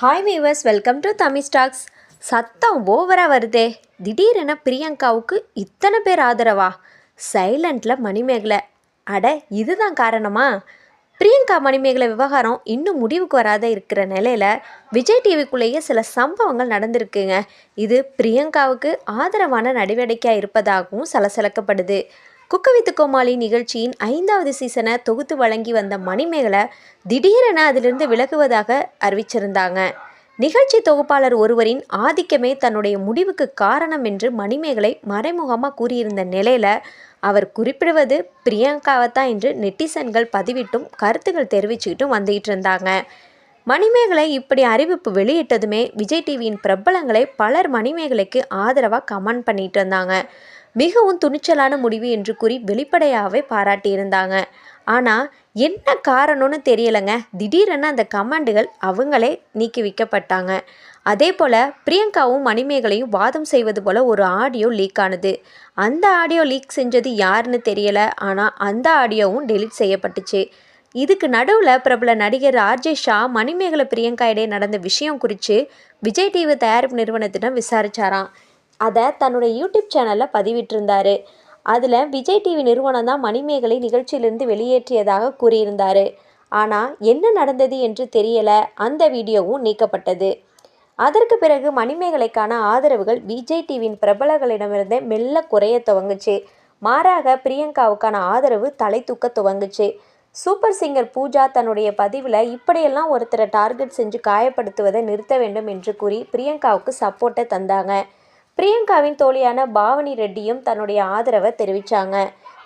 Hi viewers, welcome to Tamil stocks. சத்தம் ஓவராக வருதே. திடீரென பிரியங்காவுக்கு இத்தனை பேர் ஆதரவா? சைலண்டில் மணிமேகலை. அட, இதுதான் காரணமா? பிரியங்கா மணிமேகலை விவகாரம் இன்னும் முடிவுக்கு வராத இருக்கிற நிலையில் விஜய் டிவிக்குள்ளேயே சில சம்பவங்கள் நடந்திருக்குங்க. இது பிரியங்காவுக்கு ஆதரவான நடவடிக்கையாக இருப்பதாகவும் சலசலக்கப்படுது. குக்கு வித்து கோமாளி நிகழ்ச்சியின் 5வது சீசனை தொகுத்து வழங்கி வந்த மணிமேகலை திடீரென அதிலிருந்து விலகுவதாக அறிவிச்சிருந்தாங்க. நிகழ்ச்சி தொகுப்பாளர் ஒருவரின் ஆதிக்கமே தன்னுடைய முடிவுக்கு காரணம் என்று மணிமேகலை மறைமுகமாக கூறியிருந்த நிலையில் அவர் குறிப்பிடுவது பிரியங்காவைத்தான் என்று நெட்டிசன்கள் பதிவிட்டும் கருத்துக்கள் தெரிவிச்சுக்கிட்டும் வந்துகிட்டு இருந்தாங்க. மணிமேகலை இப்படி அறிவிப்பு வெளியிட்டதுமே விஜய் டிவியின் பிரபலங்களை பலர் மணிமேகலைக்கு ஆதரவாக கமெண்ட் பண்ணிட்டு இருந்தாங்க. மிகவும் துணிச்சலான முடிவு என்று கூறி வெளிப்படையாகவே பாராட்டியிருந்தாங்க. ஆனால் என்ன காரணம்னு தெரியலைங்க. திடீரென அந்த கமெண்டுகள் அவங்களே நீக்கி வைக்கப்பட்டாங்க. அதே போல் பிரியங்காவும் மணிமேகலையும் வாதம் செய்வது போல் ஒரு ஆடியோ லீக் ஆனது. அந்த ஆடியோ லீக் செஞ்சது யாருன்னு தெரியலை. ஆனால் அந்த ஆடியோவும் டெலீட் செய்யப்பட்டுச்சு. இதுக்கு நடுவில் பிரபல நடிகர் ஆர்ஜே ஷா மணிமேகலை பிரியங்கா இடையே நடந்த விஷயம் குறித்து விஜய் டிவி தயாரிப்பு நிறுவனத்திடம் விசாரிச்சாராம். அதை தன்னுடைய யூடியூப் சேனலில் பதிவிட்டிருந்தார். அதில் விஜய் டிவி நிறுவனம் தான் மணிமேகலை நிகழ்ச்சியிலிருந்து வெளியேற்றியதாக கூறியிருந்தார். ஆனால் என்ன நடந்தது என்று தெரியலை. அந்த வீடியோவும் நீக்கப்பட்டது. அதற்கு பிறகு மணிமேகலைக்கான ஆதரவுகள் விஜய் டிவியின் பிரபலங்களிடமிருந்தே மெல்ல குறைய துவங்குச்சு. மாறாக பிரியங்காவுக்கான ஆதரவு தலை தூக்க துவங்குச்சு. சூப்பர் சிங்கர் பூஜா தன்னுடைய பதிவில் இப்படியெல்லாம் ஒருத்தரை டார்கெட் செஞ்சு காயப்படுத்துவதை நிறுத்த வேண்டும் என்று கூறி பிரியங்காவுக்கு சப்போர்ட்டை தந்தாங்க. பிரியங்காவின் தோழியான பாவனி ரெட்டியும் தன்னுடைய ஆதரவை தெரிவித்தாங்க.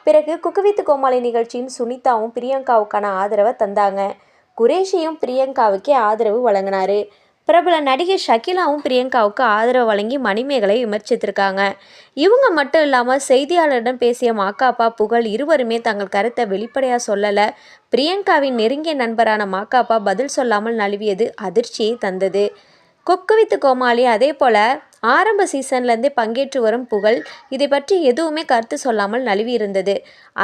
பிறகு குக்கு வித்து கோமாளி நிகழ்ச்சியின் சுனிதாவும் பிரியங்காவுக்கான ஆதரவை தந்தாங்க. குரேஷியும் பிரியங்காவுக்கே ஆதரவு வழங்கினார். பிரபல நடிகை ஷகிலாவும் பிரியங்காவுக்கு ஆதரவு வழங்கி மணிமேகலை விமர்சித்திருக்காங்க. இவங்க மட்டும் இல்லாமல் செய்தியாளரிடம் பேசிய மாக்காப்பா, புகழ் இருவருமே தங்கள் கருத்தை வெளிப்படையாக சொல்லலை. பிரியங்காவின் நெருங்கிய நண்பரான மாக்காப்பா பதில் சொல்லாமல் நழுவியது அதிர்ச்சியை தந்தது. குக்கு வித்து கோமாளி அதே போல் ஆரம்ப சீசன்லேருந்தே பங்கேற்று வரும் புகழ் இதை பற்றி எதுவுமே கருத்து சொல்லாமல் நழுவி இருந்தது.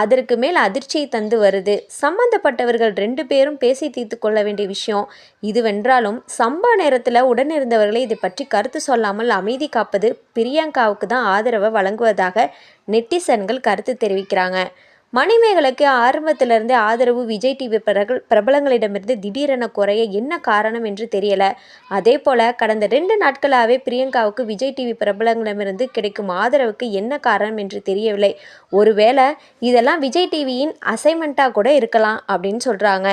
அதற்கு மேல் அதிர்ச்சியை தந்து வருது. சம்பந்தப்பட்டவர்கள் 2 பேரும் பேசி தீர்த்து கொள்ள வேண்டிய விஷயம் இதுவென்றாலும் சம்பவ நேரத்தில் உடனிருந்தவர்களை இதை பற்றி கருத்து சொல்லாமல் அமைதி காப்பது பிரியங்காவுக்கு தான் ஆதரவை வழங்குவதாக நெட்டிசன்கள் கருத்து தெரிவிக்கிறாங்க. மணிமேகலைக்கு ஆரம்பத்திலிருந்தே ஆதரவு விஜய் டிவி பிரபலங்களிடமிருந்து திடீரென குறைய என்ன காரணம் என்று தெரியல. அதே போல் கடந்த 2 நாட்களாகவே பிரியங்காவுக்கு விஜய் டிவி பிரபலங்களிடமிருந்து கிடைக்கும் ஆதரவுக்கு என்ன காரணம் என்று தெரியவில்லை. ஒருவேளை இதெல்லாம் விஜய் டிவியின் அசைன்மெண்ட்டாக கூட இருக்கலாம் அப்படின்னு சொல்கிறாங்க.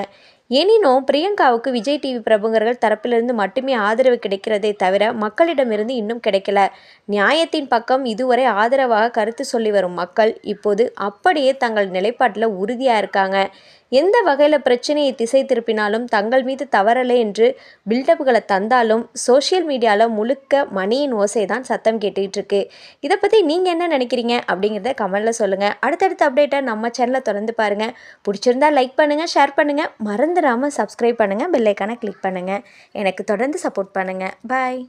எனினும் பிரியங்காவுக்கு விஜய் டிவி பிரபுகர்கள் தரப்பிலிருந்து மட்டுமே ஆதரவு கிடைக்கிறதே தவிர மக்களிடமிருந்து இன்னும் கிடைக்கல. நியாயத்தின் பக்கம் இதுவரை ஆதரவாக கருத்து சொல்லி வரும் மக்கள் இப்போது அப்படியே தங்கள் நிலைப்பாட்டில் உறுதியாக இருக்காங்க. எந்த வகையில் பிரச்சனையை திசை திருப்பினாலும் தங்கள் மீது தவறலை என்று பில்டப்புகளை தந்தாலும் சோஷியல் மீடியாவில் முழுக்க மணியின் ஓசை தான் சத்தம் கேட்டுக்கிட்டு இருக்கு. இதை பற்றி நீங்கள் என்ன நினைக்கிறீங்க அப்படிங்கிறத கமெண்டில் சொல்லுங்கள். அடுத்தடுத்த அப்டேட்டை நம்ம சேனலை தொடர்ந்து பாருங்கள். பிடிச்சிருந்தா லைக் பண்ணுங்கள், ஷேர் பண்ணுங்கள், மறந்துடாமல் சப்ஸ்கிரைப் பண்ணுங்கள், பெல் ஐக்கானை கிளிக் பண்ணுங்கள். எனக்கு தொடர்ந்து சப்போர்ட் பண்ணுங்கள். பாய்.